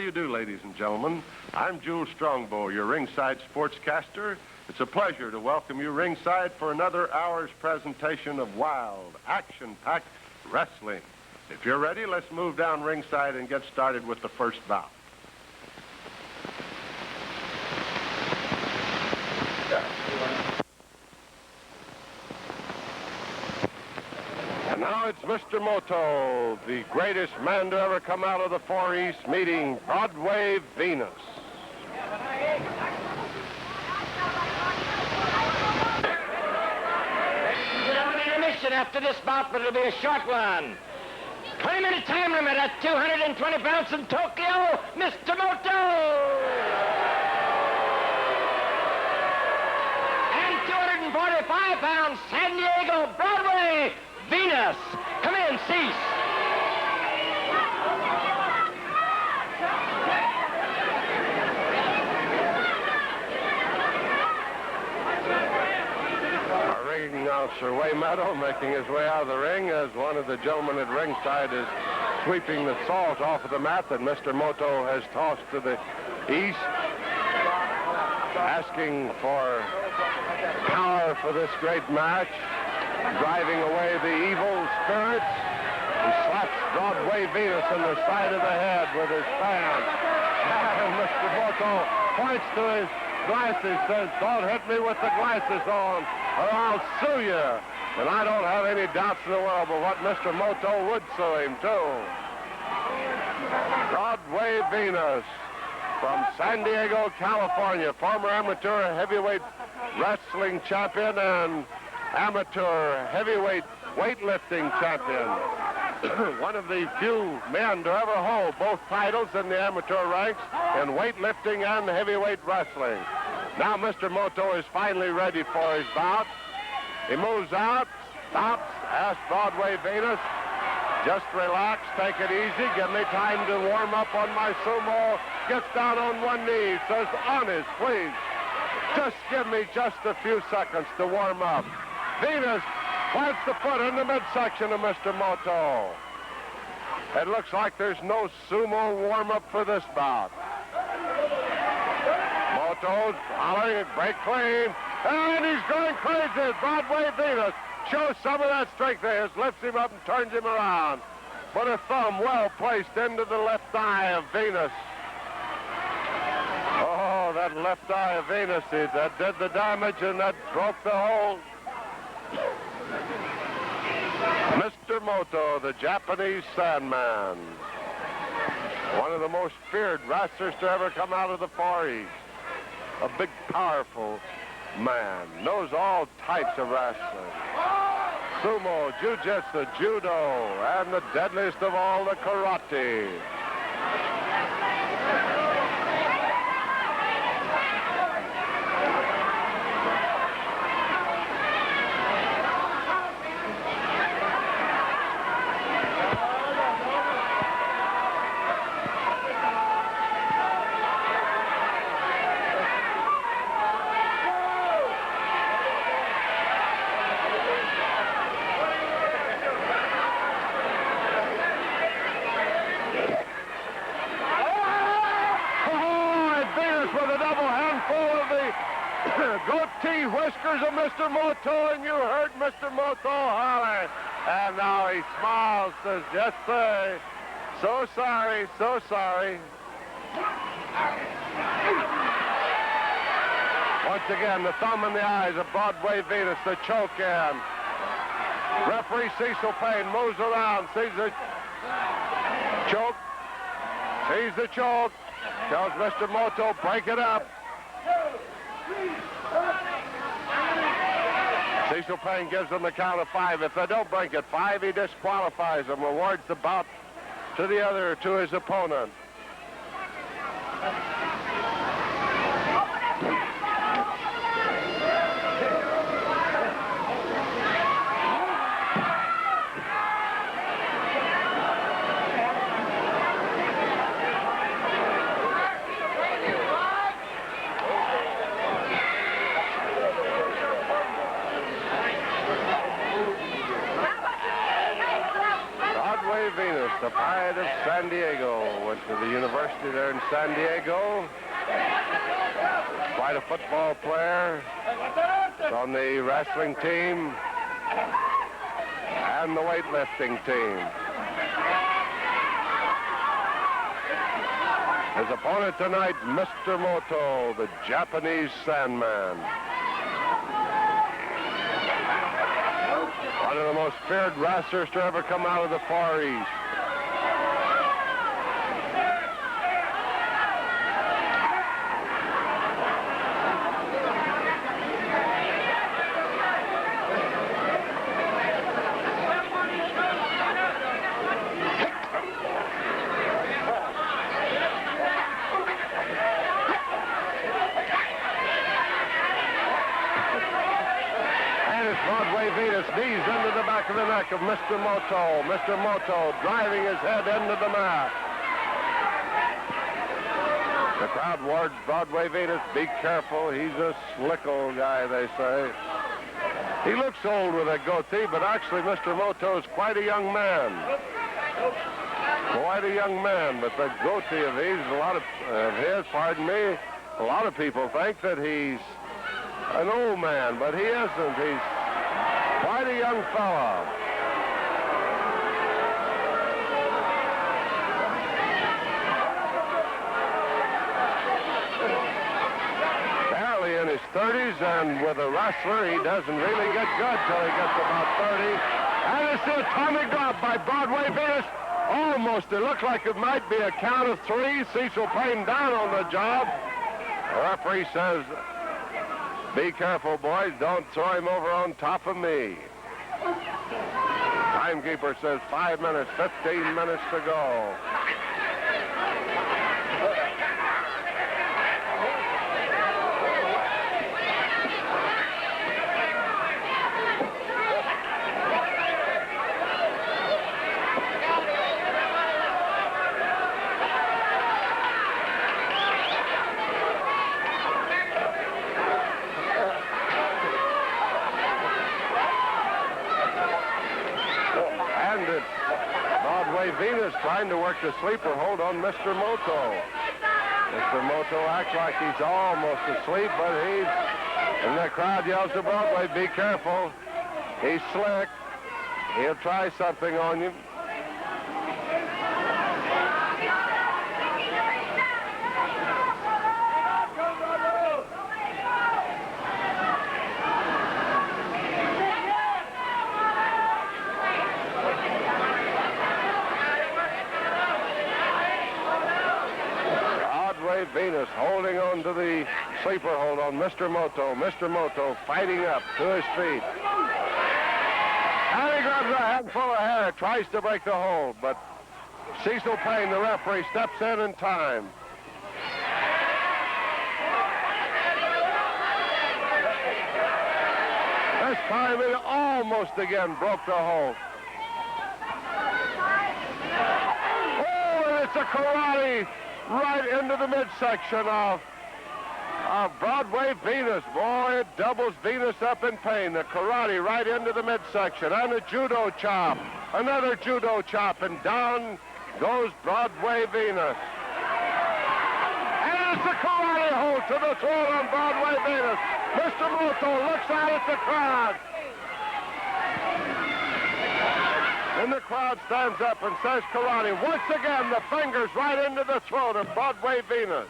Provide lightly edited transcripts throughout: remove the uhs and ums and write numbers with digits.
do you do, ladies and gentlemen? I'm Jules Strongbow, your ringside sportscaster. It's a pleasure to welcome you ringside for another hour's presentation of wild, action-packed wrestling. If you're ready, let's move down ringside and get started with the first bout. And now it's Mr. Moto, the greatest man to ever come out of the Far East, meeting Broadway Venus. Intermission after this bout, but it'll be a short one. 20-minute time limit at 220 pounds in Tokyo, Mr. Moto! And 245 pounds, San Diego, Broadway, Venus. Come in, cease. Our ring announcer, Way Meadow, making his way out of the ring as one of the gentlemen at ringside is sweeping the salt off of the mat that Mr. Moto has tossed to the east, asking for power for this great match, driving away the evil spirits. He slaps Broadway Venus in the side of the head with his fan. And Mr. Moto points to his glasses, says, "Don't hit me with the glasses on, or I'll sue you." And I don't have any doubts in the world but what Mr. Moto would sue him, too. Broadway Venus from San Diego, California, former amateur heavyweight wrestling champion and amateur heavyweight weightlifting champion. One of the few men to ever hold both titles in the amateur ranks in weightlifting and heavyweight wrestling. Now Mr. Moto is finally ready for his bout. He moves out, stops, asks Broadway Venus, "Just relax, take it easy, give me time to warm up on my sumo." Gets down on one knee, says, "Honest, please. Just give me just a few seconds to warm up." Venus plants the foot in the midsection of Mr. Moto. It looks like there's no sumo warm-up for this bout. Moto's hollering, break clean, and he's going crazy. Broadway Venus shows some of that strength of his, lifts him up and turns him around. But a thumb well placed into the left eye of Venus. Oh, that left eye of Venus, that did the damage and that broke the hold. Mr. Moto, the Japanese Sandman. One of the most feared wrestlers to ever come out of the Far East. A big, powerful man. Knows all types of wrestling. Sumo, jiu-jitsu, judo, and the deadliest of all, the karate. Goatee whiskers of Mr. Moto, and you heard Mr. Moto holler. And now he smiles, says, "Yes, sir. So sorry, so sorry." Once again, the thumb in the eyes of Broadway Venus, the choke in. Referee Cecil Payne moves around, sees the choke, tells Mr. Moto, "Break it up." Cecil Payne gives them the count of 5. If they don't break it 5, he disqualifies them, awards the bout to his opponent. The Pride of San Diego, which is University there in San Diego. Quite a football player. He's on the wrestling team and the weightlifting team. His opponent tonight, Mr. Moto, the Japanese Sandman. One of the most feared wrestlers to ever come out of the Far East. Broadway Venus, knees into the back of the neck of Mr. Moto. Mr. Moto driving his head into the mat. The crowd warns Broadway Venus, be careful. He's a slick old guy, they say. He looks old with a goatee, but actually Mr. Moto is quite a young man. Quite a young man, but the goatee of his, a lot of people think that he's an old man, but he isn't. He's quite a young fella. Barely in his 30s, and with a wrestler, he doesn't really get good till he gets about 30. And it's the atomic drop by Broadway Venus. Almost, it looked like it might be a count of 3. Cecil Payne down on the job. The referee says, be careful, boys. Don't throw him over on top of me. Timekeeper says 5 minutes, 15 minutes to go. Venus trying to work the sleeper hold on Mr. Moto. Mr. Moto acts like he's almost asleep, but and the crowd yells to Broadway, be careful. He's slick. He'll try something on you. Venus holding on to the sleeper hold on Mr. Moto. Mr. Moto fighting up to his feet. And he grabs a handful of hair, tries to break the hold, but Cecil Payne, the referee, steps in time. This time he almost again broke the hold. Oh, and it's a karate right into the midsection of Broadway Venus. Boy, it doubles Venus up in pain. The karate right into the midsection. And a judo chop. Another judo chop. And down goes Broadway Venus. And it's a karate hold to the throat on Broadway Venus. Mr. Moto looks out at the crowd. And the crowd stands up and says karate. Once again, the fingers right into the throat of Broadway Venus.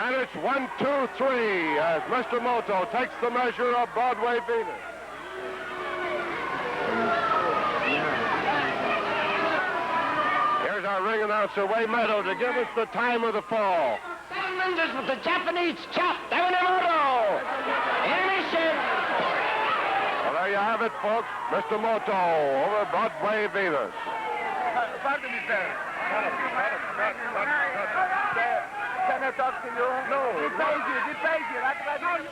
And it's 1, 2, 3 as Mr. Moto takes the measure of Broadway Venus. Here's our ring announcer, Way Meadow, to give us the time of the fall. 7 minutes with the Japanese chop, Moto. Intermission. Well, there you have it, folks. Mr. Moto over Broadway Venus. Pardon me, sir. Can I talk to you? No. He pays you. That's right.